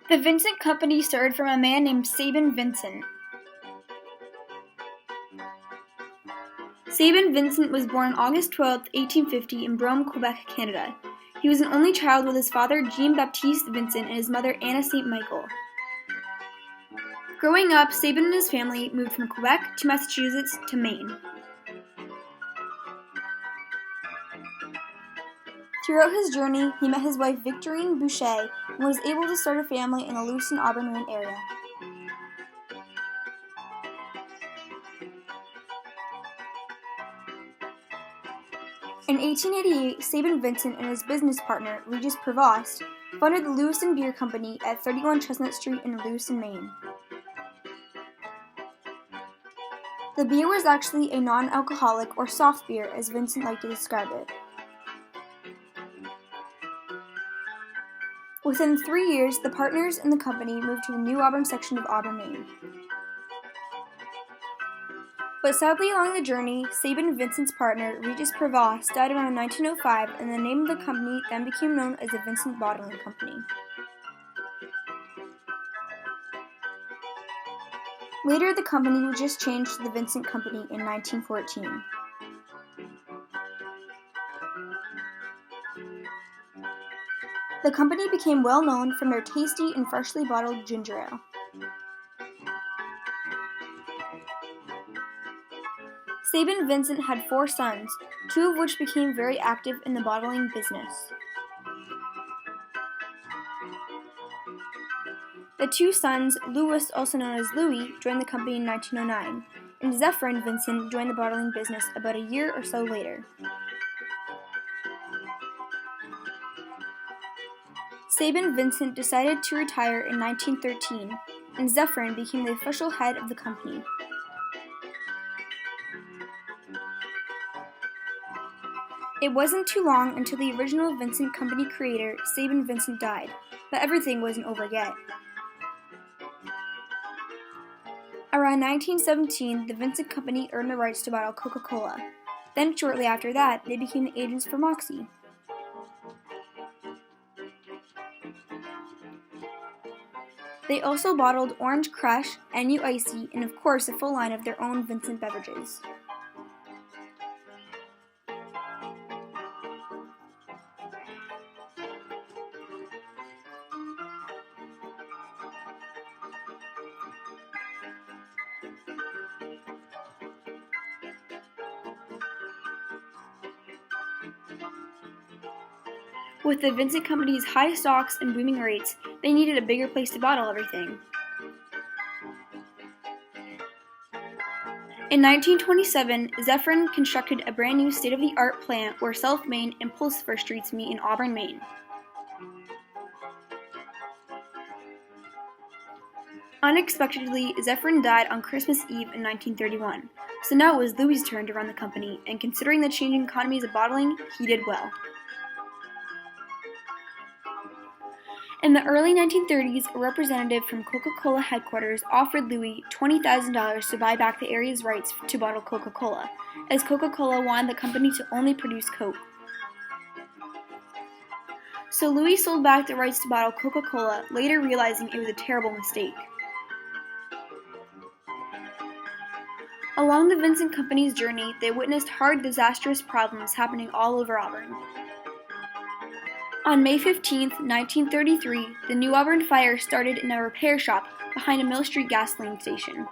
The Vincent Company started from a man named Sabin Vincent. Sabin Vincent was born on August 12, 1850 in Brome, Quebec, Canada. He was an only child with his father Jean-Baptiste Vincent and his mother Anna St. Michael. Growing up, Sabin and his family moved from Quebec to Massachusetts to Maine. Throughout his journey, he met his wife Victorine Boucher and was able to start a family in the Lewiston, Auburn, Maine area. In 1888, Sabin Vincent and his business partner, Regis Prevost, founded the Lewiston Beer Company at 31 Chestnut Street in Lewiston, Maine. The beer was actually a non-alcoholic or soft beer, as Vincent liked to describe it. Within 3 years, the partners in the company moved to the New Auburn section of Auburn, Maine. But sadly along the journey, Sabin Vincent's partner, Regis Prevost, died around 1905, and the name of the company then became known as the Vincent Bottling Company. Later, the company was just changed to the Vincent Company in 1914. The company became well known from their tasty and freshly bottled ginger ale. Sabin Vincent had 4 sons, 2 of which became very active in the bottling business. The 2 sons, Louis, also known as Louis, joined the company in 1909, and Zephyrin Vincent joined the bottling business about a year or so later. Sabin Vincent decided to retire in 1913, and Zephyrin became the official head of the company. It wasn't too long until the original Vincent Company creator, Sabin Vincent, died, but everything wasn't over yet. Around 1917, the Vincent Company earned the rights to bottle Coca-Cola. Then shortly after that, they became the agents for Moxie. They also bottled Orange Crush, NU Icy, and of course a full line of their own Vincent beverages. With the Vincent Company's high stocks and booming rates, they needed a bigger place to bottle everything. In 1927, Zephyrin constructed a brand new state-of-the-art plant where South Main and Pulsifer Streets meet in Auburn, Maine. Unexpectedly, Zephyrin died on Christmas Eve in 1931, so now it was Louis' turn to run the company, and considering the changing economies of bottling, he did well. In the early 1930s, a representative from Coca-Cola headquarters offered Louis $20,000 to buy back the area's rights to bottle Coca-Cola, as Coca-Cola wanted the company to only produce Coke. So Louis sold back the rights to bottle Coca-Cola, later realizing it was a terrible mistake. Along the Vincent Company's journey, they witnessed hard, disastrous problems happening all over Auburn. On May 15, 1933, the New Auburn fire started in a repair shop behind a Mill Street gasoline station.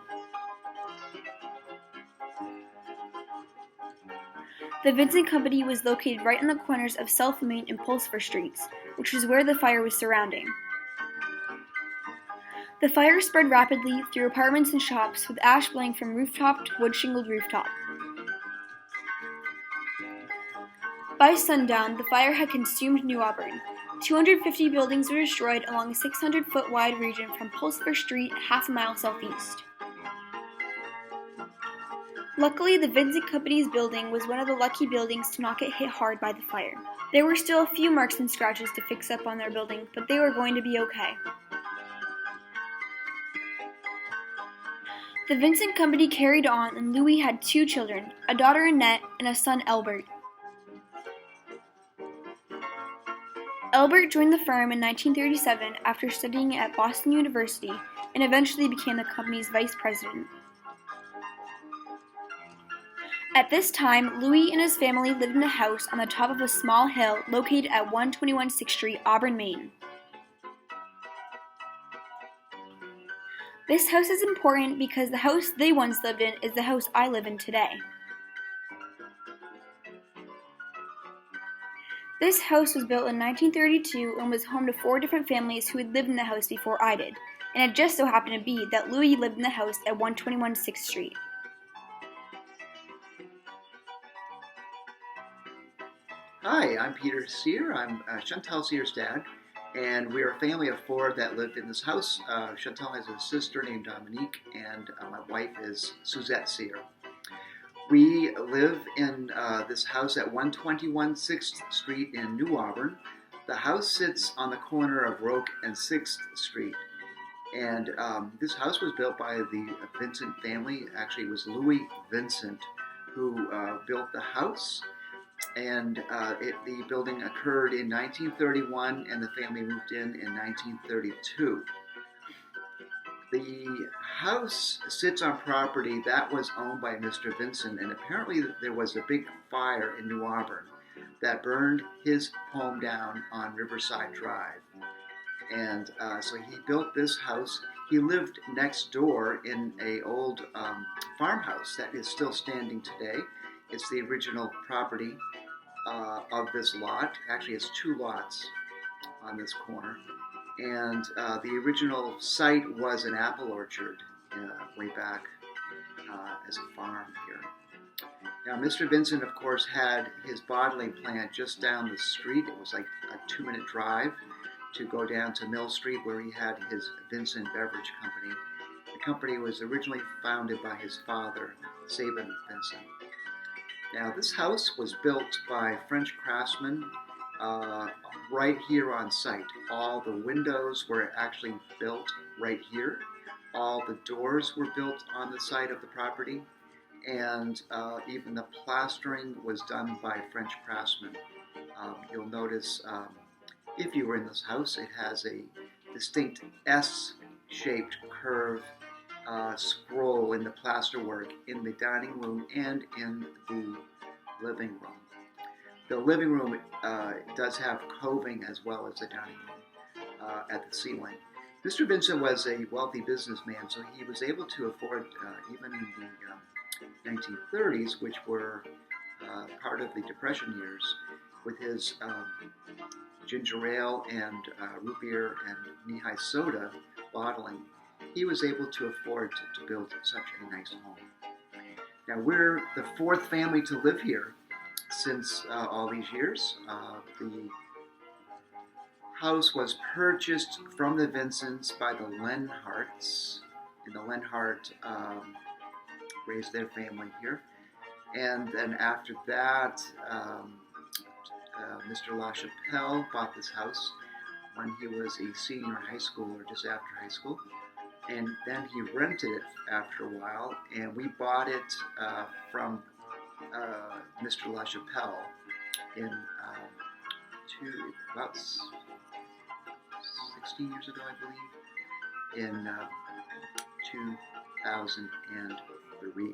The Vincent Company was located right on the corners of South Main and Pulsifer Streets, which is where the fire was surrounding. The fire spread rapidly through apartments and shops, with ash blowing from rooftop to wood-shingled rooftop. By sundown, the fire had consumed New Auburn. 250 buildings were destroyed along a 600-foot wide region from Pulsifer Street half a mile southeast. Luckily, the Vincent Company's building was one of the lucky buildings to not get hit hard by the fire. There were still a few marks and scratches to fix up on their building, but they were going to be okay. The Vincent Company carried on, and Louis had 2 children, a daughter Annette and a son Albert. Elbert joined the firm in 1937 after studying at Boston University and eventually became the company's vice president. At this time, Louis and his family lived in a house on the top of a small hill located at 121 6th Street, Auburn, Maine. This house is important because the house they once lived in is the house I live in today. This house was built in 1932 and was home to 4 different families who had lived in the house before I did, and it just so happened to be that Louis lived in the house at 121 6th Street. Hi, I'm Peter Cyr. I'm Chantal Cyr's dad, and we're a family of 4 that lived in this house. Chantal has a sister named Dominique, and my wife is Suzette Cyr. We live in this house at 121 6th Street in New Auburn. The house sits on the corner of Roque and 6th Street. And this house was built by the Vincent family. Actually, it was Louis Vincent who built the house. And the building occurred in 1931, and the family moved in 1932. The house sits on property that was owned by Mr. Vincent, and apparently there was a big fire in New Auburn that burned his home down on Riverside Drive. And so he built this house. He lived next door in an old farmhouse that is still standing today. It's the original property of this lot. Actually, it's 2 lots on this corner. And the original site was an apple orchard way back as a farm here. Now, Mr. Vincent, of course, had his bottling plant just down the street. It was like a 2-minute drive to go down to Mill Street, where he had his Vincent Beverage Company. The company was originally founded by his father, Sabin Vincent. Now, this house was built by French craftsmen right here on site. All the windows were actually built right here. All the doors were built on the site of the property, and even the plastering was done by French craftsmen. You'll notice, if you were in this house, it has a distinct S-shaped curve scroll in the plasterwork in the dining room and in the living room. The living room does have coving as well as the dining room at the ceiling. Mr. Vincent was a wealthy businessman, so he was able to afford, even in the 1930s, which were part of the Depression years, with his ginger ale and root beer and knee-high soda bottling, he was able to afford to build such a nice home. Now, we're the 4th family to live here since all these years. The house was purchased from the Vincents by the Lenharts, and the Lenhart raised their family here. And then after that, Mr. LaChapelle bought this house when he was a senior in high school or just after high school. And then he rented it after a while, and we bought it from Mr. LaChapelle in about 16 years ago, I believe, in 2003.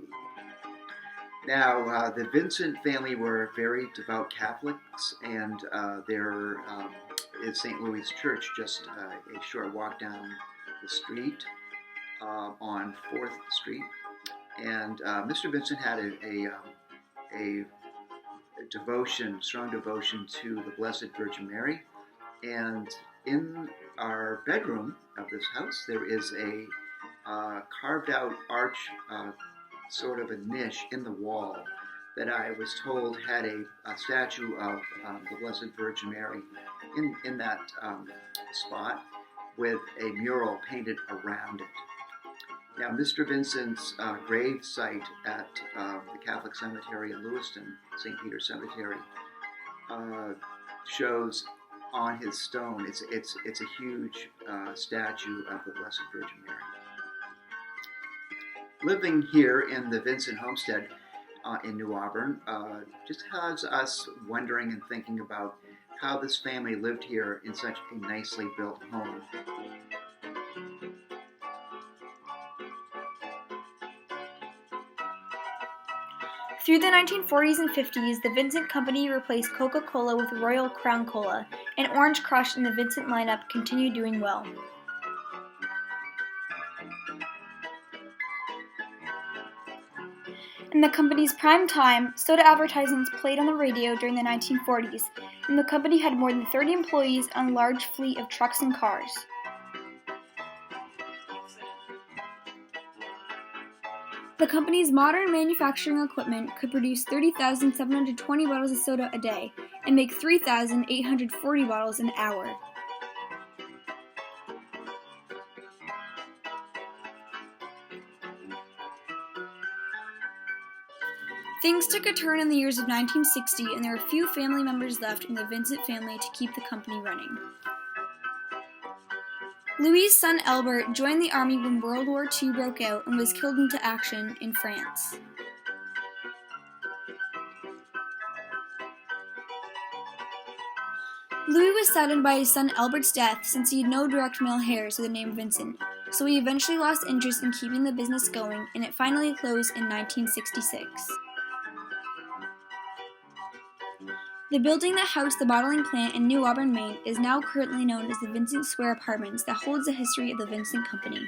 Now, the Vincent family were very devout Catholics, and there is St. Louis Church just a short walk down the street on 4th Street. And Mr. Vincent had a devotion, strong devotion to the Blessed Virgin Mary. And in our bedroom of this house, there is a carved out arch, sort of a niche in the wall that I was told had a statue of the Blessed Virgin Mary in that spot with a mural painted around it. Now, Mr. Vincent's grave site at the Catholic Cemetery in Lewiston, St. Peter's Cemetery, shows on his stone, it's a huge statue of the Blessed Virgin Mary. Living here in the Vincent homestead in New Auburn just has us wondering and thinking about how this family lived here in such a nicely built home. Through the 1940s and 50s, the Vincent Company replaced Coca-Cola with Royal Crown Cola, and Orange Crush in the Vincent lineup continued doing well. In the company's prime time, soda advertisements played on the radio during the 1940s, and the company had more than 30 employees on a large fleet of trucks and cars. The company's modern manufacturing equipment could produce 30,720 bottles of soda a day and make 3,840 bottles an hour. Things took a turn in the years of 1960, and there were few family members left in the Vincent family to keep the company running. Louis's son Albert joined the army when World War II broke out and was killed into action in France. Louis was saddened by his son Albert's death since he had no direct male heirs with the name Vincent, so he eventually lost interest in keeping the business going, and it finally closed in 1966. The building that housed the bottling plant in New Auburn, Maine is now currently known as the Vincent Square Apartments that holds the history of the Vincent Company.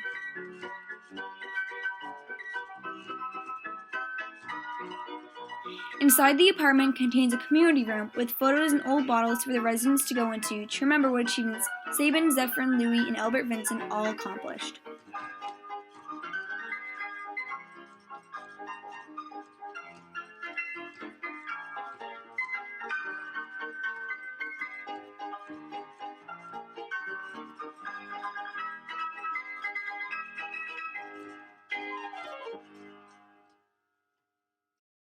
Inside the apartment contains a community room with photos and old bottles for the residents to go into to remember what achievements Sabin, Zephyrin, Louis, and Albert Vincent all accomplished.